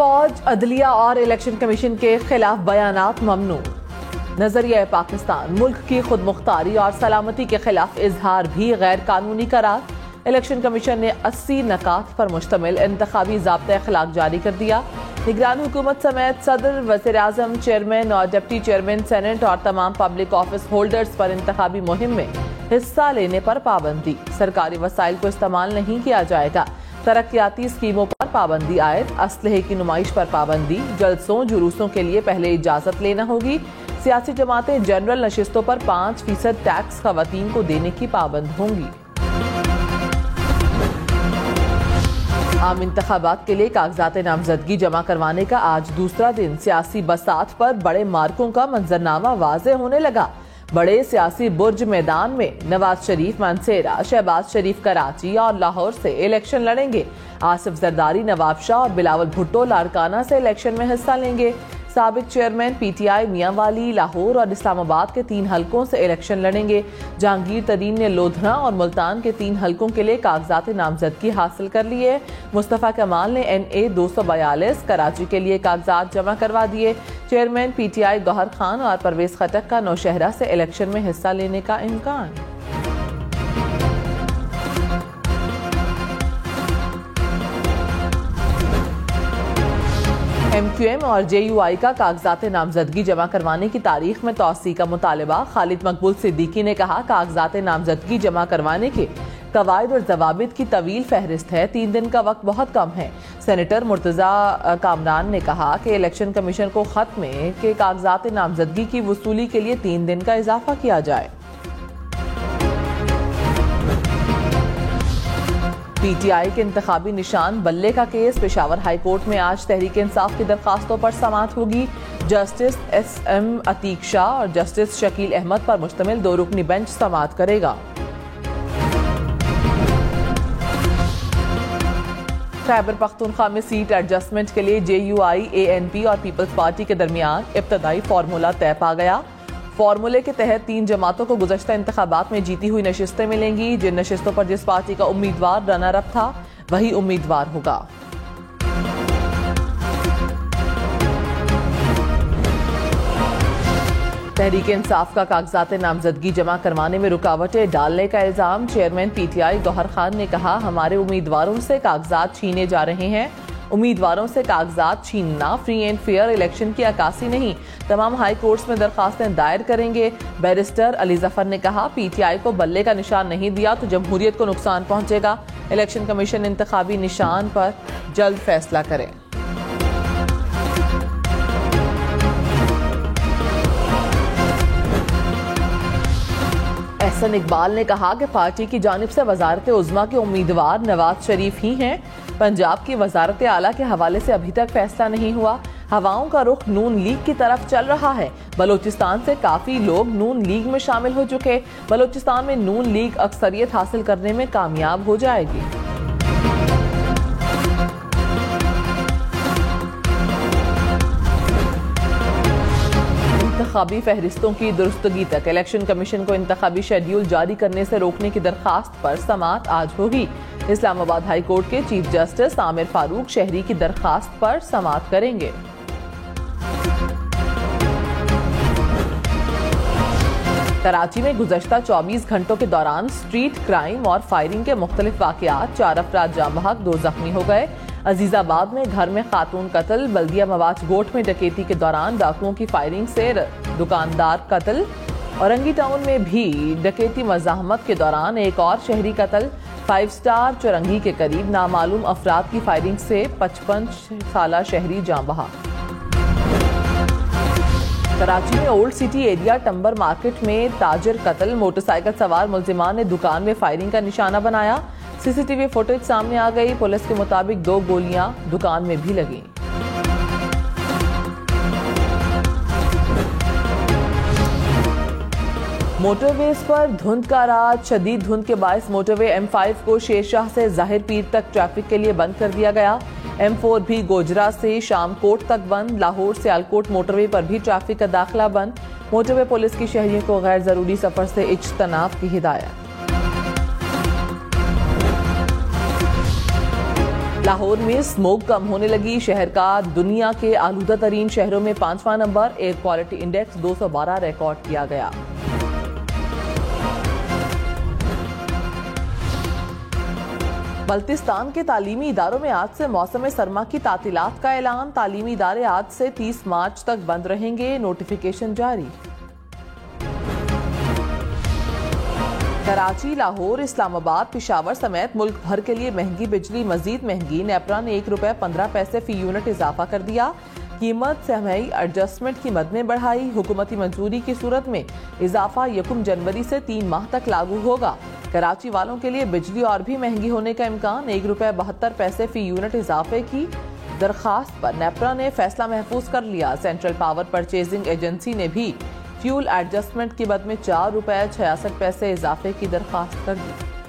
फौज, अदलिया और इलेक्शन कमीशन के खिलाफ बयानात ममनू। नजरिया पाकिस्तान मुल्क की खुद मुख्तारी और सलामती के खिलाफ इजहार भी गैर कानूनी करार। इलेक्शन कमीशन ने 80 नकात पर मुश्तमिल इंतखाबी ज़ाब्ता अखलाक जारी कर दिया। निगरान हुकूमत समेत सदर, वज़ीर आज़म, चेयरमैन और डिप्टी चेयरमैन सेनेट और तमाम पब्लिक ऑफिस होल्डर्स पर इंतखाबी मुहिम में हिस्सा लेने पर पाबंदी। सरकारी वसाइल को इस्तेमाल नहीं किया जाएगा। तरक्याती स्कीमों पर पाबंदी आयद। असलहे की नुमाइश पर पाबंदी। जलसों जुलूसों के लिए पहले इजाजत लेना होगी। सियासी जमातें जनरल नशिस्तों पर 5% टैक्स खवातीन को देने की पाबंद होंगी। आम इंतखाबात के लिए कागजात नामजदगी जमा करवाने का आज दूसरा दिन। सियासी बसात पर बड़े मार्कों का मंजरनामा वाज़े होने लगा। बड़े सियासी बुर्ज मैदान में नवाज शरीफ मानसेरा, शहबाज शरीफ कराची और लाहौर से इलेक्शन लड़ेंगे। आसिफ जरदारी, नवाब शाह और बिलावल भुट्टो लारकाना से इलेक्शन में हिस्सा लेंगे। साबिक चेयरमैन पीटीआई मियांवाली, लाहौर और इस्लामाबाद के 3 हलकों से इलेक्शन लड़ेंगे। जहांगीर तरीन ने लोधना और मुल्तान के 3 हलकों के लिए कागजात नामजदगी हासिल कर लिए। मुस्तफ़ा कमाल ने NA 242 कराची के लिए कागजात जमा करवा दिए। चेयरमैन पीटीआई गौहर खान और परवेज खटक का नौशहरा से इलेक्शन में हिस्सा लेने का इम्कान। MQM और JUI का कागजात नामजदगी जमा करवाने की तारीख में तौसी का मुतालबा। खालिद मकबूल सिद्दीकी ने कहा, कागजात नामजदगी जमा करवाने के कवायद और जवाबित की तवील फहरिस्त है। 3 दिन का वक्त बहुत कम है। सेनेटर मुर्तज़ा कामरान ने कहा कि इलेक्शन कमीशन को खत में के कागजात नामजदगी की वसूली के लिए 3 दिन का इजाफा किया जाए। पीटीआई के इंतखाबी निशान बल्ले का केस। पेशावर हाई कोर्ट में आज तहरीक इंसाफ की दरखास्तों पर समाअत होगी। जस्टिस SM अतीक शाह और जस्टिस शकील अहमद पर मुश्तमिल 2 रुकनी बेंच समाअत करेगा। खैबर पख्तूनख्वा में सीट एडजस्टमेंट के लिए JUI, ANP और पीपल्स पार्टी के दरमियान इब्तदाई फार्मूला तय पा गया। फार्मूले के तहत 3 जमातों को गुज़श्ता इंतखाबात में जीती हुई नशिस्तें मिलेंगी। जिन नशिस्तों पर जिस पार्टी का उम्मीदवार रनर अप था वही उम्मीदवार होगा। तहरीक इंसाफ का कागजात नामजदगी जमा करवाने में रुकावटें डालने का इल्जाम। चेयरमैन PTI गौहर खान ने कहा, हमारे उम्मीदवारों से कागजात छीने जा रहे हैं। उम्मीदवारों से कागजात छीनना फ्री एंड फेयर इलेक्शन की अक्कासी नहीं। तमाम हाई कोर्ट्स में दरखास्तें दायर करेंगे। बैरिस्टर अली जफर ने कहा, PTI को बल्ले का निशान नहीं दिया तो जमहूरियत को नुकसान पहुंचेगा। इलेक्शन कमीशन इंतखाबी निशान पर जल्द फैसला करे। एहसन इकबाल ने कहा कि पार्टी की जानिब से वजारत उज़्मा के उम्मीदवार नवाज शरीफ ही हैं। पंजाब की वजारत आला के हवाले से अभी तक फैसला नहीं हुआ। हवाओं का रुख नून लीग की तरफ चल रहा है। बलोचिस्तान से काफी लोग नून लीग में शामिल हो चुके। बलोचिस्तान में नून लीग अक्सरियत हासिल करने में कामयाब हो जाएगी। इंतखाबी फहरिस्तों की दुरुस्तगी तक इलेक्शन कमीशन को इंतखाबी शेड्यूल जारी करने से रोकने की दरखास्त पर समाअत आज होगी। इस्लामाबाद हाई कोर्ट के चीफ जस्टिस आमिर फारूक शहरी की दरखास्त पर समाअत करेंगे। कराची में गुज़श्ता 24 घंटों के दौरान स्ट्रीट क्राइम और फायरिंग के मुख्तलिफ वाक़यात। 4 अफराद जाँ बहक, 2 जख्मी हो गए। अजीजाबाद में घर में खातून कत्ल। बल्दिया मवाज गोट में डकैती के दौरान डाकुओं की फायरिंग से दुकानदार कत्ल। औरंगी टाउन में भी डकैती मज़ाहमत के दौरान एक और शहरी कत्ल। 5 स्टार चौरंगी के करीब नामालूम अफराद की फायरिंग से 55 साला शहरी जाँ बहक। कराची में ओल्ड सिटी एरिया टंबर मार्केट में ताजर कत्ल। मोटरसाइकिल सवार मुल्जिमान ने दुकान में फायरिंग का निशाना बनाया। CCTV फुटेज सामने आ गई। पुलिस के मुताबिक 2 गोलियां दुकान में भी लगी। मोटरवेज पर धुंध का राज। शदीद धुंध के बायस मोटरवे M5 को शेरशाह से जाहिर पीर तक ट्रैफिक के लिए बंद कर दिया गया। M4 भी गोजरा से शामकोट तक बंद। लाहौर से आलकोट मोटरवे पर भी ट्रैफिक का दाखिला बंद। मोटरवे पुलिस की शहरियों को गैर जरूरी सफर से इज्तनाब की हिदायत। लाहौर में स्मोक कम होने लगी। शहर का दुनिया के आलूदा तरीन शहरों में 5वां number. Air quality index 212 record किया गया। बल्तिस्तान के तालीमी इदारों में आज से मौसम सरमा की तातीलात का ऐलान। तालीमी इदारे आज से 30 मार्च तक बंद रहेंगे, नोटिफिकेशन जारी। कराची, लाहौर, इस्लामाबाद, पिशावर समेत मुल्क भर के लिए महंगी बिजली मजीद महंगी। नेपरा ने ₹1.15 फी यूनिट इजाफा कर दिया। कीमत सहमई एडजस्टमेंट की मद में बढ़ाई। हुकूमती मंजूरी की सूरत में इजाफा 1 जनवरी से 3 माह तक लागू होगा। कराची वालों के लिए बिजली और भी महंगी होने का इम्कान। ₹1.72 फी यूनिट इजाफे की दरखास्त पर नेपरा ने फैसला महफूज कर लिया। सेंट्रल पावर परचेजिंग एजेंसी ने भी फ्यूल एडजस्टमेंट की मद में ₹4.66 इजाफे की दरखास्त कर दी।